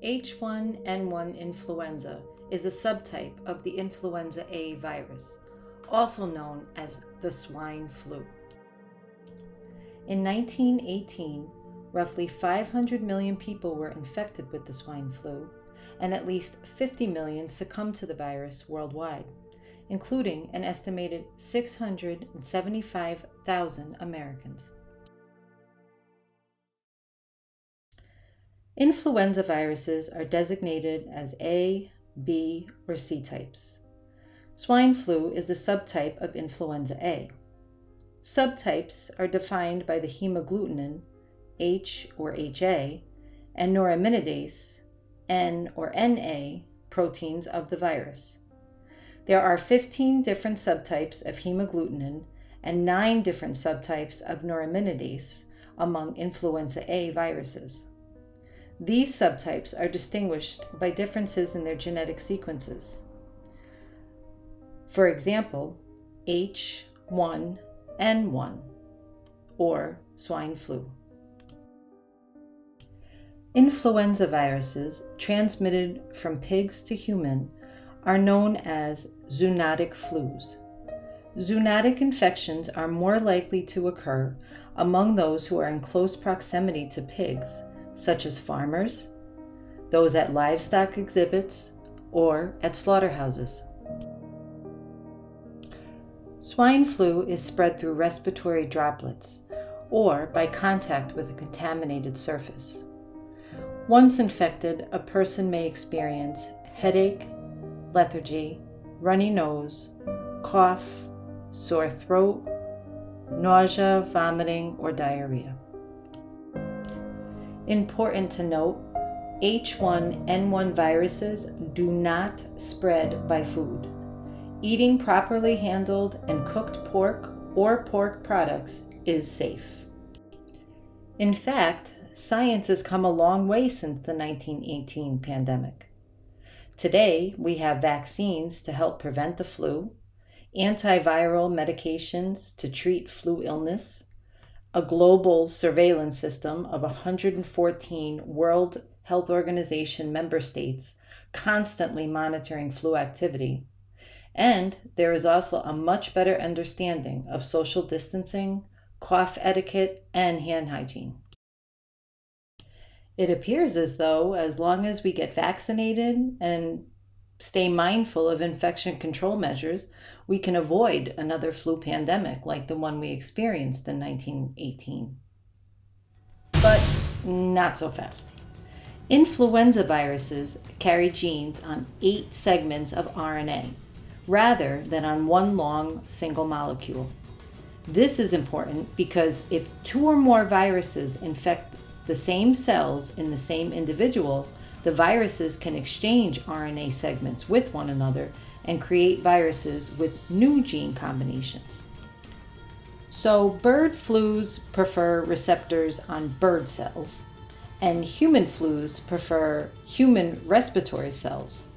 H1N1 influenza is a subtype of the influenza A virus, also known as the swine flu. In 1918, roughly 500 million people were infected with the swine flu, and at least 50 million succumbed to the virus worldwide, including an estimated 675,000 Americans. Influenza viruses are designated as A, B, or C types. Swine flu is a subtype of influenza A. Subtypes are defined by the hemagglutinin, H or HA, and neuraminidase, N or NA, proteins of the virus. There are 15 different subtypes of hemagglutinin and 9 different subtypes of neuraminidase among influenza A viruses. These subtypes are distinguished by differences in their genetic sequences. For example, H1N1, or swine flu. Influenza viruses transmitted from pigs to human are known as zoonotic flus. Zoonotic infections are more likely to occur among those who are in close proximity to pigs, such as farmers, those at livestock exhibits, or at slaughterhouses. Swine flu is spread through respiratory droplets or by contact with a contaminated surface. Once infected, a person may experience headache, lethargy, runny nose, cough, sore throat, nausea, vomiting, or diarrhea. Important to note, H1N1 viruses do not spread by food. Eating properly handled and cooked pork or pork products is safe. In fact, science has come a long way since the 1918 pandemic. Today, we have vaccines to help prevent the flu, antiviral medications to treat flu illness, a global surveillance system of 114 World Health Organization member states constantly monitoring flu activity, and there is also a much better understanding of social distancing, cough etiquette, and hand hygiene. It appears as though as long as we get vaccinated and stay mindful of infection control measures, we can avoid another flu pandemic like the one we experienced in 1918. But not so fast. Influenza viruses carry genes on 8 segments of RNA, rather than on one long single molecule. This is important because if 2 or more viruses infect the same cells in the same individual, the viruses can exchange RNA segments with one another and create viruses with new gene combinations. So bird flus prefer receptors on bird cells, and human flus prefer human respiratory cells.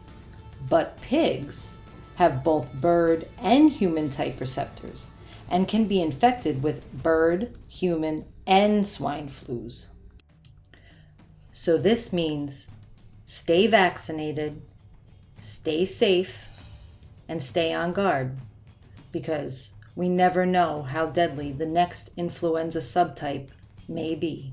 But pigs have both bird and human type receptors and can be infected with bird, human, and swine flus. So this means stay vaccinated, stay safe, and stay on guard, because we never know how deadly the next influenza subtype may be.